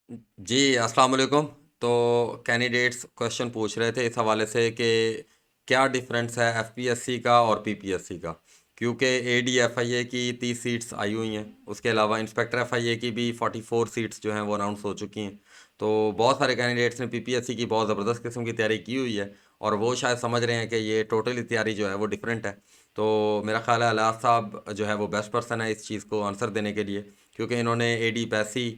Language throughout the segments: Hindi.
जी, अस्सलाम वालेकुम। तो कैंडिडेट्स क्वेश्चन पूछ रहे थे इस हवाले से कि क्या डिफरेंस है एफपीएससी का और पीपीएससी का, क्योंकि एडीएफआईए की 30 सीट्स आई हुई हैं। उसके अलावा इंस्पेक्टर एफआईए की भी 44 सीट्स जो हैं वो अनाउंस हो चुकी हैं। तो बहुत सारे कैंडिडेट्स ने पीपीएससी की बहुत ज़बरदस्त किस्म की तैयारी की हुई है और वो शायद समझ रहे हैं कि ये टोटली तैयारी जो है वो डिफरेंट है। तो मेरा ख्याल है अलियास साहब जो है वो बेस्ट पर्सन है इस चीज़ को आंसर देने के लिए, क्योंकि इन्होंने एडी पैसी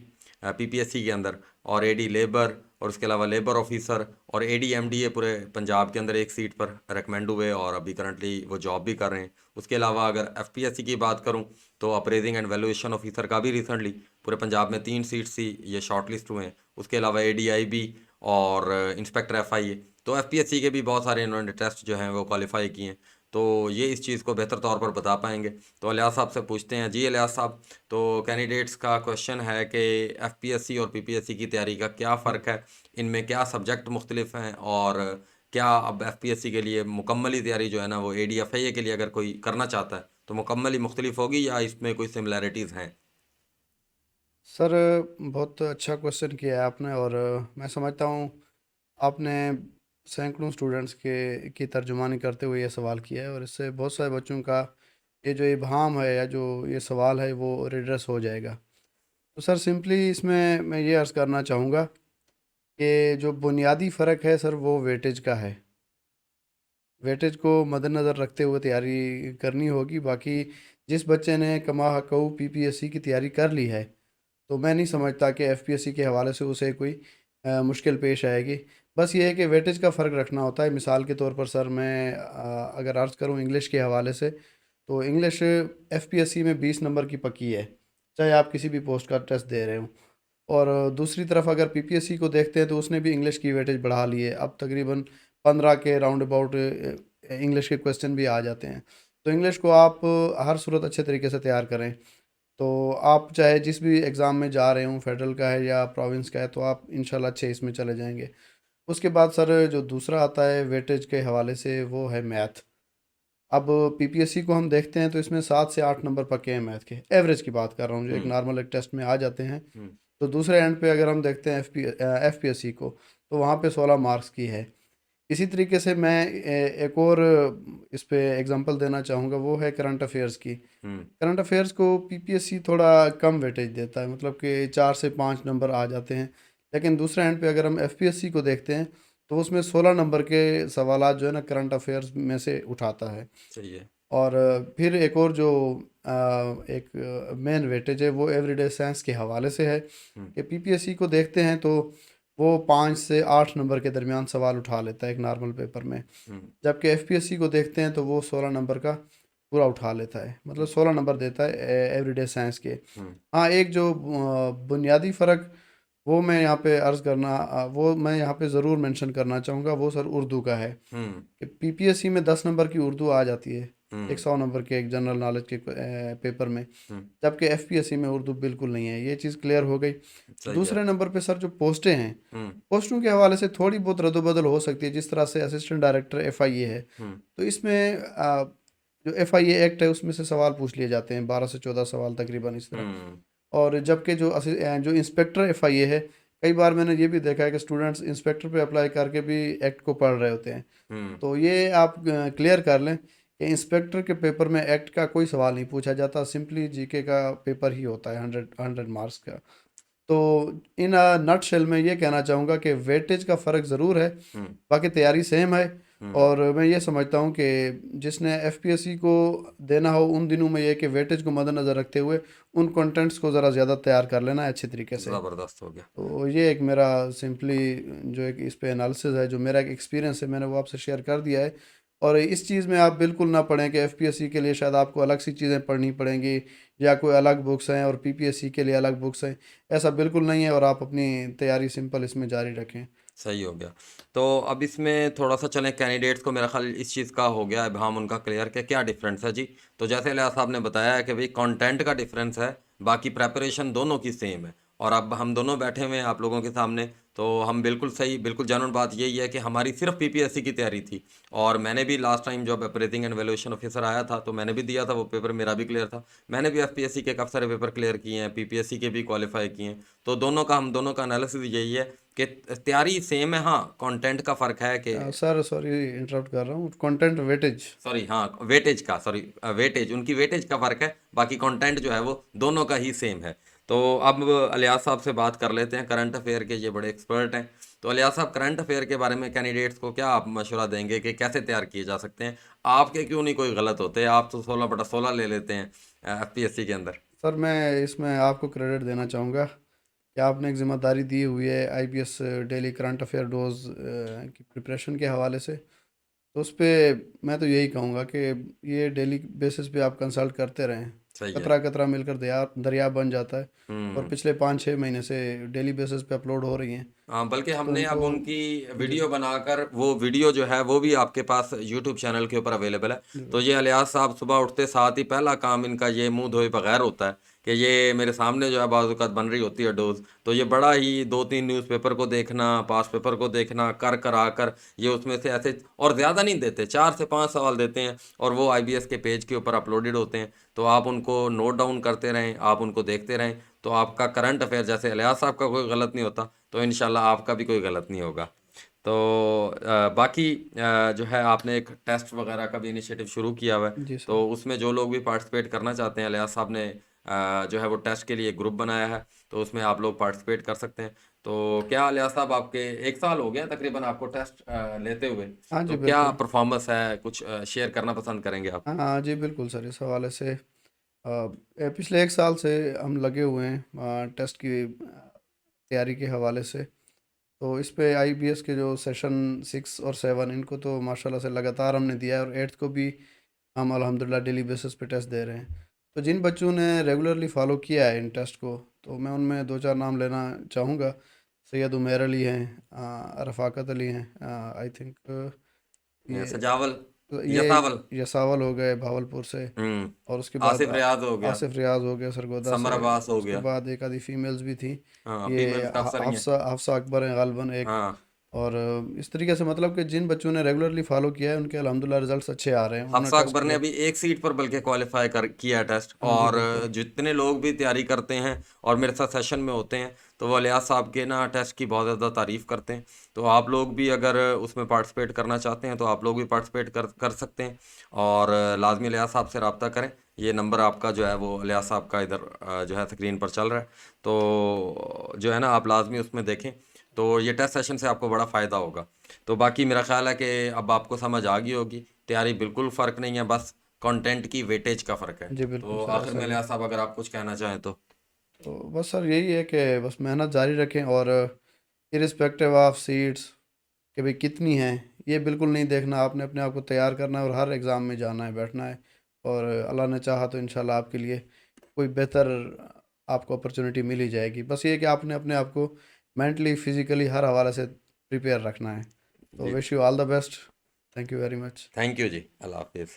पीपीएससी के अंदर और एडी लेबर और उसके अलावा लेबर ऑफिसर और एडी एमडीए पूरे पंजाब के अंदर एक सीट पर रेकमेंड हुए और अभी करंटली वो जॉब भी कर रहे हैं। उसके अलावा अगर एफपीएससी की बात करूं तो अप्रेजिंग एंड वैल्यूएशन ऑफिसर का भी रिसेंटली पूरे पंजाब में 3 सीट्स ही ये शॉर्ट लिस्ट हुए हैं। उसके अलावा एडीआईबी और इंस्पेक्टर एफआईए, तो एफपीएससी के भी बहुत सारे इन्होंने टेस्ट जो हैं वो क्वालिफाई किए हैं। तो ये इस चीज़ को बेहतर तौर पर बता पाएंगे। तो अलियास साहब से पूछते हैं। जी अलियास साहब, तो कैंडिडेट्स का क्वेश्चन है कि एफपीएससी और पीपीएससी की तैयारी का क्या फ़र्क है, इनमें क्या सब्जेक्ट मुख्तलिफ हैं, और क्या अब एफपीएससी के लिए मुकम्मली तैयारी जो है ना वो एडीएफआईए के लिए अगर कोई करना चाहता है तो मुकम्मली मुख्तलिफ होगी या इसमें कोई सिमिलैरिटीज़ हैं। सर, बहुत अच्छा क्वेश्चन किया है आपने। और मैं समझता हूँ आपने सैकड़ों स्टूडेंट्स के की तर्जुमानी करते हुए ये सवाल किया है, और इससे बहुत सारे बच्चों का ये जो इबहाम है या जो ये सवाल है वो रिड्रेस हो जाएगा। तो सर, सिंपली इसमें मैं ये अर्ज़ करना चाहूँगा कि जो बुनियादी फ़र्क है सर, वो वेटेज का है। वेटेज को मद्देनज़र रखते हुए तैयारी करनी होगी। बाकी जिस बच्चे ने कमा हकऊ पीपीएससी की तैयारी कर ली है, तो मैं नहीं समझता कि एफपीएससी के हवाले से उसे कोई मुश्किल पेश आएगी। बस ये है कि वेटेज का फ़र्क रखना होता है। मिसाल के तौर पर सर, मैं अगर अर्ज़ करूँ इंग्लिश के हवाले से, तो इंग्लिश एफपीएससी में 20 नंबर की पक्की है, चाहे आप किसी भी पोस्ट का टेस्ट दे रहे हो। और दूसरी तरफ अगर पीपीएससी को देखते हैं तो उसने भी इंग्लिश की वेटेज बढ़ा ली है। अब तकरीबन 15 के राउंड अबाउट इंग्लिश के क्वेश्चन भी आ जाते हैं। तो इंग्लिश को आप हर सूरत अच्छे तरीके से तैयार करें, तो आप चाहे जिस भी एग्ज़ाम में जा रहे हों, फेडरल का है या प्रोविंस का है, तो आप इंशाल्लाह अच्छे इसमें चले जाएंगे। उसके बाद सर, जो दूसरा आता है वेटेज के हवाले से, वो है मैथ। अब पीपीएससी को हम देखते हैं तो इसमें 7 से 8 नंबर पक्के हैं मैथ के। एवरेज की बात कर रहा हूँ, जो एक हम्म। नॉर्मल एक टेस्ट में आ जाते हैं। हम्म। तो दूसरे एंड पे अगर हम देखते हैं एफपीएससी को, तो वहाँ पे 16 मार्क्स की है। इसी तरीके से मैं एक और इस पे एग्जांपल देना चाहूँगा, वो है करंट अफेयर्स की। हम्म। करंट अफेयर्स को पीपीएससी थोड़ा कम वेटेज देता है, मतलब कि 4 से 5 नंबर आ जाते हैं। लेकिन दूसरे एंड पे अगर हम एफपीएससी को देखते हैं, तो उसमें 16 नंबर के सवालात जो है ना, करंट अफेयर्स में से उठाता है। सही है। और फिर एक और जो एक मेन वेटेज है, वो एवरीडे साइंस के हवाले से है हम्म। कि पीपीएससी को देखते हैं तो वो 5 से 8 नंबर के दरमियान सवाल उठा लेता है एक नॉर्मल पेपर में। हम्म। जबकि एफपीएससी को देखते हैं तो वो 16 नंबर का पूरा उठा लेता है, मतलब 16 नंबर देता है एवरीडे साइंस के। हम्म। हाँ, एक जो बुनियादी फ़र्क, वो मैं यहाँ पे अर्ज़ करना वो मैं यहाँ पे ज़रूर मेंशन करना चाहूँगा, वो सर उर्दू का है। हम्म। कि पीपीएससी में 10 नंबर की उर्दू आ जाती है, एक हम्म। 100 नंबर के एक जनरल नॉलेज के पेपर में। हम्म। जबकि एफपीएससी में उर्दू बिल्कुल नहीं है। ये चीज़ क्लियर हो गई। सही है। दूसरे नंबर पे सर, जो पोस्टें हैं, हम्म। पोस्टों के हवाले से थोड़ी बहुत रद्दबदल हो सकती है। जिस तरह से असिस्टेंट डायरेक्टर एफआईए है, हम्म। तो इसमें जो एफआईए एक्ट है उसमें से सवाल पूछ लिए जाते हैं, 12 से 14 सवाल तकरीबन इस तरह। हम्म। और जबकि जो इंस्पेक्टर एफआईए है, कई बार मैंने ये भी देखा है कि स्टूडेंट्स इंस्पेक्टर पे अप्लाई करके भी एक्ट को पढ़ रहे होते हैं। हम्म। तो ये आप क्लियर कर लें कि इंस्पेक्टर के पेपर में एक्ट का कोई सवाल नहीं पूछा जाता, सिंपली जीके का पेपर ही होता है, 100 मार्क्स का। तो इन नट शेल में ये कहना चाहूँगा कि वेटेज का फ़र्क ज़रूर है, हम्म। बाकी तैयारी सेम है। हम्म। और मैं ये समझता हूँ कि जिसने एफपीएससी को देना हो, उन दिनों में ये कि वेटेज को मद्देनज़र रखते हुए उन कंटेंट्स को ज़रा ज़्यादा तैयार कर लेना है अच्छे तरीके से। ज़बरदस्त हो गया। तो ये एक मेरा सिंपली जो एक इस पे एनालिसिस है, जो मेरा एक एक्सपीरियंस है, मैंने वो आपसे शेयर कर दिया है। और इस चीज़ में आप बिल्कुल ना पढ़ें कि एफपीएससी के लिए शायद आपको अलग सी चीज़ें पढ़नी पड़ेंगी या कोई अलग बुक्स हैं और पीपीएससी के लिए अलग बुक्स हैं। ऐसा बिल्कुल नहीं है, और आप अपनी तैयारी सिंपल इसमें जारी रखें। सही हो गया। तो अब इसमें थोड़ा सा चलें, कैंडिडेट्स को मेरा ख्याल इस चीज़ का हो गया इब्हाम उनका क्लियर कि क्या डिफरेंस है। जी, तो जैसे लिया साहब ने बताया है कि भाई कंटेंट का डिफरेंस है, बाकी प्रेपरेशन दोनों की सेम है। और अब हम दोनों बैठे हुए हैं आप लोगों के सामने, तो हम बिल्कुल सही, बिल्कुल जेन्युइन बात यही है कि हमारी सिर्फ पीपीएससी की तैयारी थी। और मैंने भी लास्ट टाइम जब अप्रेजिंग एंड वैल्यूएशन ऑफिसर आया था तो मैंने भी दिया था, वो पेपर मेरा भी क्लियर था। मैंने भी एफपीएससी के काफ़ी सारे पेपर क्लियर किए हैं, पीपीएससी के भी क्वालिफाई किए हैं। तो हम दोनों का एनालिसिस यही है कि तैयारी सेम है, हाँ कंटेंट का फ़र्क है कि सर सॉरी इंटरप्ट कर रहा हूँ, कंटेंट वेटेज। सॉरी हाँ वेटेज का, सॉरी वेटेज, उनकी वेटेज का फ़र्क है, बाकी कंटेंट जो है वो दोनों का ही सेम है। तो अब अलियास साहब से बात कर लेते हैं, करंट अफेयर के ये बड़े एक्सपर्ट हैं। तो अलियास साहब, करंट अफेयर के बारे में कैंडिडेट्स को क्या आप मशवरा देंगे कि कैसे तैयार किए जा सकते हैं? आपके क्यों नहीं कोई गलत होते? आप तो 16/16 ले लेते हैं एफपीएससी के अंदर। सर मैं इसमें आपको क्रेडिट देना चाहूँगा कि आपने एक ज़िम्मेदारी दी हुई है IPS daily current affair dose की प्रिपरेशन के हवाले से। तो उस पे मैं तो यही कहूँगा कि ये डेली बेसिस पे आप कंसल्ट करते रहें। सही है। कतरा कतरा मिलकर दरिया दरिया बन जाता है। और हम्म। पिछले 5-6 महीने से डेली बेसिस पे अपलोड हो रही हैं। हाँ, बल्कि तो हमने अब इनको उनकी जी वीडियो बनाकर, वो वीडियो जो है वो भी आपके पास यूट्यूब चैनल के ऊपर अवेलेबल है। जी तो ये अलियास साहब सुबह उठते साथ ही पहला काम इनका ये मुंह धोए बगैर होता है कि ये मेरे सामने जो है बाज़-औक़ात बन रही होती है डोज़, तो ये बड़ा ही 2-3 न्यूज़पेपर को देखना, पास्ट पेपर को देखना, कर आकर ये उसमें से ऐसे, और ज़्यादा नहीं देते, 4 से 5 सवाल देते हैं और वो आईबीएस के पेज के ऊपर अपलोडेड होते हैं। तो आप उनको नोट डाउन करते रहें, आप उनको देखते रहें, तो आपका करंट अफेयर जैसे अलियास साहब का कोई गलत नहीं होता, तो इंशाल्लाह आपका भी कोई गलत नहीं होगा। तो बाकी जो है आपने एक टेस्ट वगैरह का भी इनिशिएटिव शुरू किया हुआ है, जी सर। तो उसमें जो लोग भी पार्टिसिपेट करना चाहते हैं, अलियास साहब ने जो है वो टेस्ट के लिए ग्रुप बनाया है, तो उसमें आप लोग पार्टिसिपेट कर सकते हैं। तो क्या अलियास साहब, आपके 1 साल हो गया तकरीबन आपको टेस्ट लेते हुए, हाँ जी तो क्या बिल्कुल। परफॉर्मेंस है, कुछ शेयर करना पसंद करेंगे आप? हाँ हाँ जी बिल्कुल सर, इस हवाले से पिछले 1 साल से हम लगे हुए हैं टेस्ट की तैयारी के हवाले से। तो इस पे आईबीएस के जो सेशन 6 और 7 इनको तो माशाल्लाह से लगातार हमने दिया है, और 8th को भी हम अल्हम्दुलिल्लाह डेली बेसिस पे टेस्ट दे रहे हैं। तो जिन बच्चों ने रेगुलरली फॉलो किया है इन टेस्ट को, तो मैं उनमें 2-4 नाम लेना चाहूँगा। सैयद उमैर अली हैं, रफ़ाकत अली हैं, आई थिंक ये सजावल, ये यसावल। यसावल हो गए भावलपुर से। हम्म। और उसके बाद आसिफ रियाज हो गया। आसिफ रियाज हो गया सरगोदा समर से। अब्बास हो उसके गया। बाद एक आधी फीमेल्स भी थी। हाँ, ये फीमेल्स काफ़ी सारी हैं। हफ्सा हफ्सा अकबर हैं गालबन एक। हाँ, और इस तरीके से मतलब कि जिन बच्चों ने रेगुलरली फॉलो किया है उनके अल्हम्दुलिल्लाह रिजल्ट्स अच्छे आ रहे हैं, उन्होंने हफ्सा टेस्ट अकबर ने क्लियर। अभी एक सीट पर बल्कि क्वालिफाई कर किया टेस्ट, हाँ जी और बिल्कुल। जितने लोग भी तैयारी करते हैं और मेरे साथ सेशन में होते हैं, तो वो अलियास साहब के ना टेस्ट की बहुत ज़्यादा तारीफ़ करते हैं। तो आप लोग भी अगर उसमें पार्टिसिपेट करना चाहते हैं तो आप लोग भी पार्टिसिपेट कर सकते हैं, और लाजमी अलियास साहब से रब्ता करें। ये नंबर आपका जो है वो अलियास साहब का इधर जो है स्क्रीन पर चल रहा है, तो जो है ना आप लाजमी उसमें देखें। तो ये टेस्ट सेशन से आपको बड़ा फ़ायदा होगा। तो बाकी मेरा ख्याल है कि अब आपको समझ आ गई होगी, तैयारी बिल्कुल फ़र्क नहीं है, बस कंटेंट की वेटेज का फ़र्क है। जी बिल्कुल तो सर, आखिर ऐसा में ही है। लियाज़ साहब, अगर आप कुछ कहना चाहें तो। तो बस सर यही है कि बस मेहनत जारी रखें, और इरिस्पेक्टिव ऑफ सीट्स कि भाई कितनी हैं, ये बिल्कुल नहीं देखना। आपने अपने आप को तैयार करना है और हर एग्ज़ाम में जाना है, बैठना है। और अल्लाह ने चाहा तो इंशाल्लाह आपके लिए कोई बेहतर आपको अपॉर्चुनिटी मिल ही जाएगी। बस ये है कि आपने अपने आप को मेंटली फिज़िकली हर हवाले से प्रिपेयर रखना है। तो जी, wish you all the best. Thank you very much. Thank you जी, अल्लाह हाफिज़।